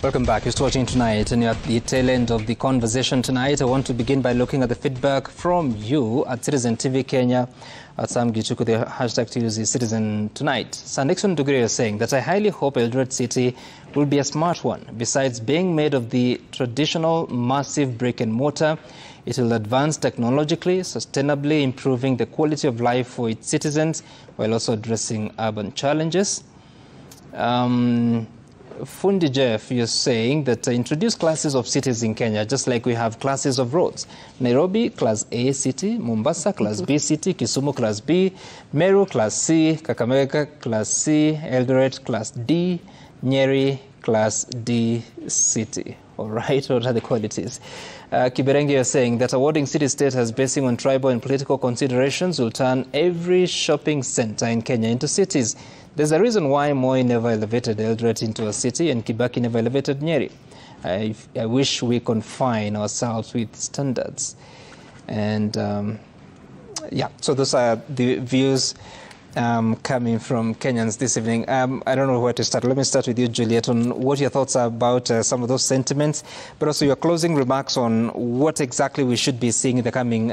Welcome back. You're watching Tonight, and you're at the tail end of the conversation tonight. I want to begin by looking at the feedback from you at Citizen TV Kenya. At Sam Gichuku, the hashtag to use is Citizen Tonight. Sandixon Duguri is saying that I highly hope Eldoret City will be a smart one. Besides being made of the traditional massive brick and mortar, it will advance technologically, sustainably improving the quality of life for its citizens while also addressing urban challenges. Fundi Jeff, you're saying that introduce classes of cities in Kenya, just like we have classes of roads. Nairobi, Class A city. Mombasa, Class B city. Kisumu, Class B. Meru, Class C. Kakamega, Class C. Eldoret, Class D. Nyeri, Class D city. All right, what are the qualities? Kiberenge, you're saying that awarding city-state as basing on tribal and political considerations will turn every shopping center in Kenya into cities. There's a reason why Moi never elevated Eldoret into a city and Kibaki never elevated Nyeri. I wish we confine ourselves with standards. And yeah, so those are the views coming from Kenyans this evening. I don't know where to start. Let me start with you, Juliet, on what your thoughts are about some of those sentiments, but also your closing remarks on what exactly we should be seeing in the coming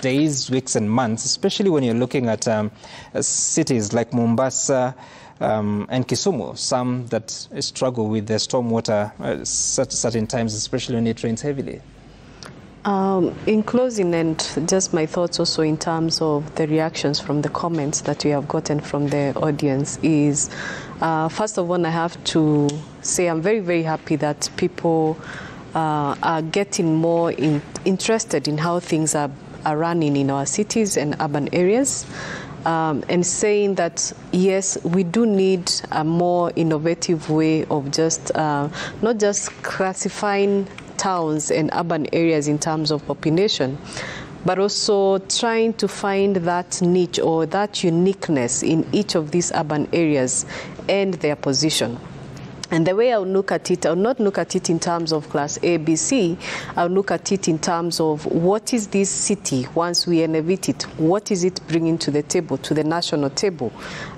days, weeks, and months, especially when you're looking at cities like Mombasa and Kisumu, some that struggle with the stormwater at certain times, especially when it rains heavily. In closing, and just my thoughts also in terms of the reactions from the comments that we have gotten from the audience is, first of all, I have to say I'm very, very happy that people are getting more interested in how things are running in our cities and urban areas. And saying that, yes, we do need a more innovative way of just not just classifying towns and urban areas in terms of population, but also trying to find that niche or that uniqueness in each of these urban areas and their position. And the way I would look at it, I would not look at it in terms of class A, B, C. I would look at it in terms of what is this city once we innovate it? What is it bringing to the table, to the national table?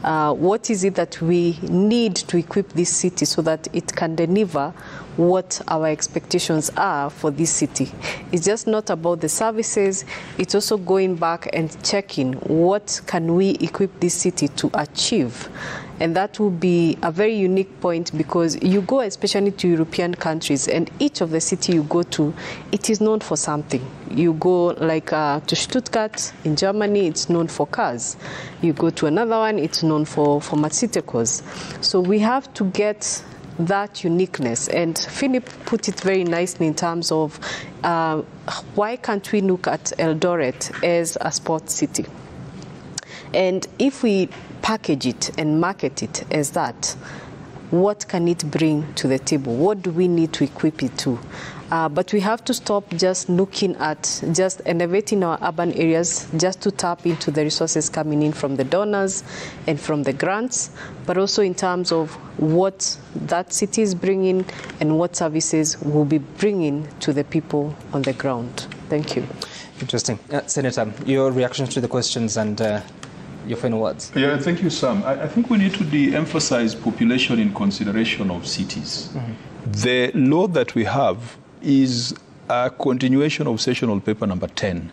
What is it that we need to equip this city so that it can deliver what our expectations are for this city? It's just not about the services. It's also going back and checking what can we equip this city to achieve. And that will be a very unique point, because you go especially to European countries, and each of the city you go to, it is known for something. You go like to Stuttgart in Germany, it's known for cars. You go to another one, it's known for pharmaceuticals. So we have to get that uniqueness. And Philip put it very nicely in terms of why can't we look at Eldoret as a sports city? And if we package it and market it as that, what can it bring to the table? What do we need to equip it to? But we have to stop just looking at just innovating our urban areas just to tap into the resources coming in from the donors and from the grants, but also in terms of what that city is bringing and what services will be bringing to the people on the ground. Thank you. Interesting. Senator, your reactions to the questions and your final words. Yeah, thank you, Sam. I think we need to de-emphasize population in consideration of cities. Mm-hmm. The law that we have is a continuation of sessional paper number 10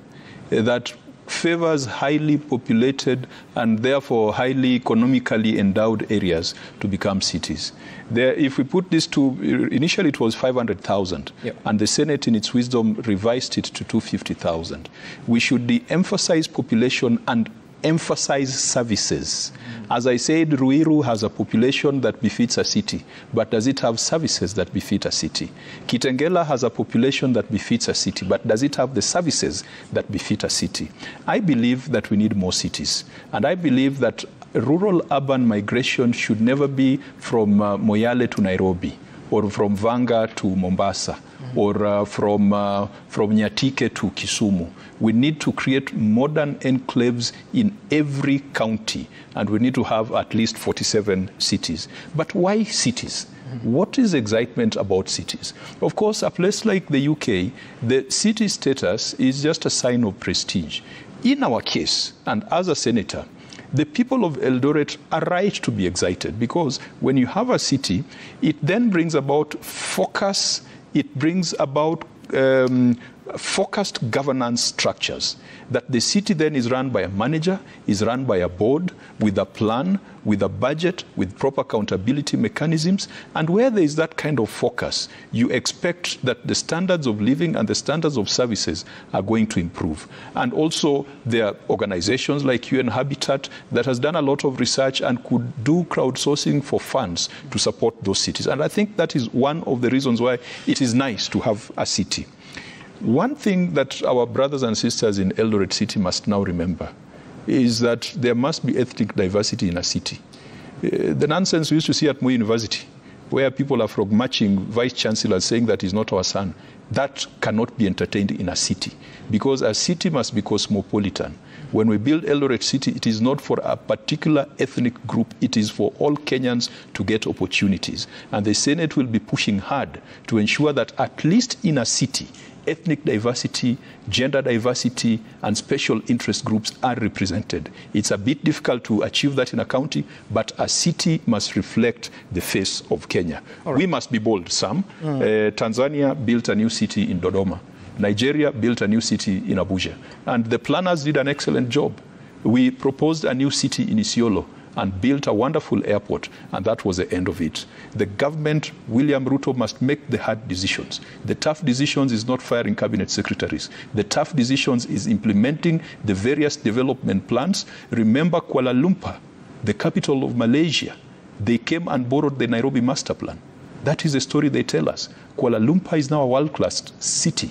that favors highly populated and therefore highly economically endowed areas to become cities. There, if we put this to, initially it was 500,000, yep, and the Senate in its wisdom revised it to 250,000. We should de-emphasize population and emphasize services. As I said, Ruiru has a population that befits a city, but does it have services that befit a city? Kitengela has a population that befits a city, but does it have the services that befit a city? I believe that we need more cities, and I believe that rural-urban migration should never be from Moyale to Nairobi, or from Vanga to Mombasa, or from Nyatike to Kisumu. We need to create modern enclaves in every county, and we need to have at least 47 cities. But why cities? What is excitement about cities? Of course, a place like the UK, the city status is just a sign of prestige. In our case, and as a senator, The people of Eldoret are right to be excited, because when you have a city, it then brings about focus, it brings about focused governance structures, that the city then is run by a manager, is run by a board, with a plan, with a budget, with proper accountability mechanisms. And where there is that kind of focus, you expect that the standards of living and the standards of services are going to improve. And also there are organizations like UN Habitat that has done a lot of research and could do crowdsourcing for funds to support those cities. And I think that is one of the reasons why it is nice to have a city. One thing that our brothers and sisters in Eldoret City must now remember is that there must be ethnic diversity in a city. The nonsense we used to see at Moi University, where people are from matching vice chancellors saying that is not our son, that cannot be entertained in a city, because a city must be cosmopolitan. When we build Eldoret City, it is not for a particular ethnic group, it is for all Kenyans to get opportunities. And the Senate will be pushing hard to ensure that at least in a city, ethnic diversity, gender diversity, and special interest groups are represented. It's a bit difficult to achieve that in a county, but a city must reflect the face of Kenya. Right. We must be bold, Sam. Tanzania built a new city in Dodoma. Nigeria built a new city in Abuja. And the planners did an excellent job. We proposed a new city in Isiolo and built a wonderful airport, and that was the end of it. The government, William Ruto, must make the hard decisions. The tough decisions is not firing cabinet secretaries. The tough decisions is implementing the various development plans. Remember Kuala Lumpur, the capital of Malaysia. They came and borrowed the Nairobi master plan. That is the story they tell us. Kuala Lumpur is now a world-class city.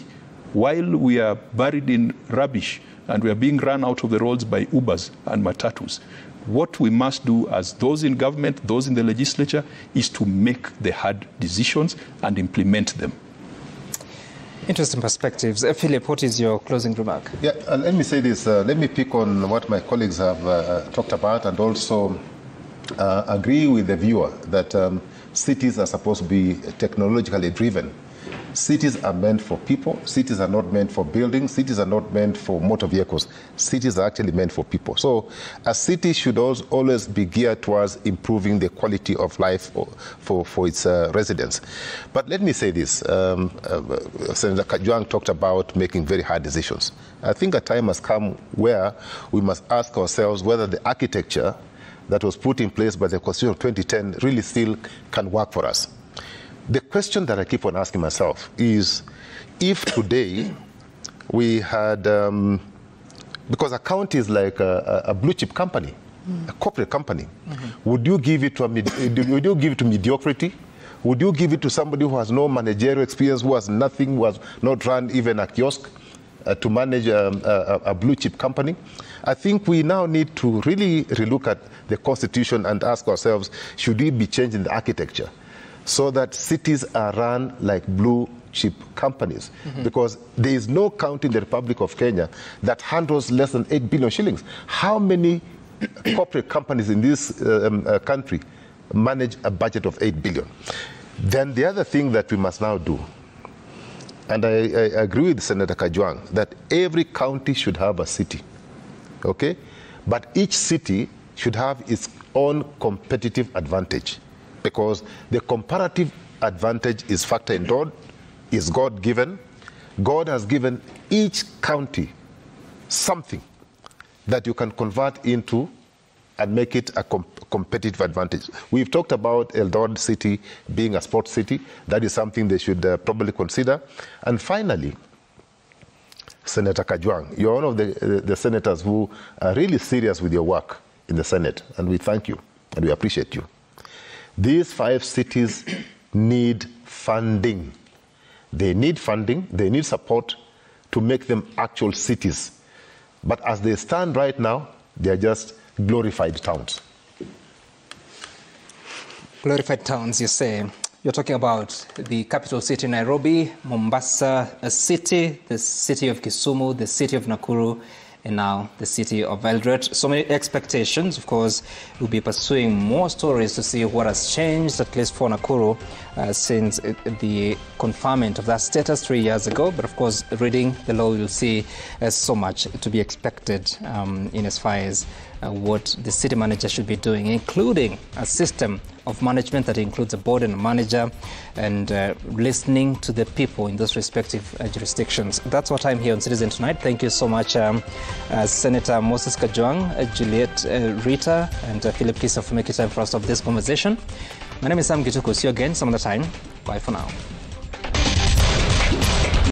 While we are buried in rubbish and we are being run out of the roads by Ubers and Matatus, what we must do as those in government, those in the legislature, is to make the hard decisions and implement them. Interesting perspectives. Philip, what is your closing remark? Yeah, let me say this. Let me pick on what my colleagues have talked about, and also agree with the viewer that cities are supposed to be technologically driven. Cities are meant for people. Cities are not meant for buildings. Cities are not meant for motor vehicles. Cities are actually meant for people. So a city should always be geared towards improving the quality of life for its residents. But let me say this. Senator Kajwang talked about making very hard decisions. I think a time has come where we must ask ourselves whether the architecture that was put in place by the Constitution of 2010 really still can work for us. The question that I keep on asking myself is, if today we had, because a county is like a blue chip company, a corporate company, would you give it to mediocrity? Would you give it to somebody who has no managerial experience, who has nothing, who has not run even a kiosk to manage a blue chip company? I think we now need to really relook at the Constitution and ask ourselves, should we be changing the architecture so that cities are run like blue chip companies? Because there is no county in the Republic of Kenya that handles less than 8 billion shillings. How many corporate companies in this country manage a budget of 8 billion? Then the other thing that we must now do, and I agree with Senator Kajwang, that every county should have a city, okay? But each city should have its own competitive advantage, because the comparative advantage is factored in, is God-given. God has given each county something that you can convert into and make it a competitive advantage. We've talked about Eldoret City being a sports city. That is something they should probably consider. And finally, Senator Kajwang, you're one of the senators who are really serious with your work in the Senate, and we thank you and we appreciate you. These 5 cities need funding. They need funding, they need support to make them actual cities. But as they stand right now, they are just glorified towns. Glorified towns, you say. You're talking about the capital city, Nairobi, Mombasa City, the city of Kisumu, the city of Nakuru, and now the city of Eldoret. So many expectations. Of course, we'll be pursuing more stories to see what has changed, at least for Nakuru, since the conferment of that status 3 years ago. But of course, reading the law, you'll see so much to be expected in as far as what the city manager should be doing, including a system of management that includes a board and a manager, and listening to the people in those respective jurisdictions. That's what I'm here on Citizen Tonight. Thank you so much, Senator Moses Kajwang, Juliet Rita, and Philip Kisa for making time for us to have this conversation. My name is Sam Gituku. See you again some other time. Bye for now.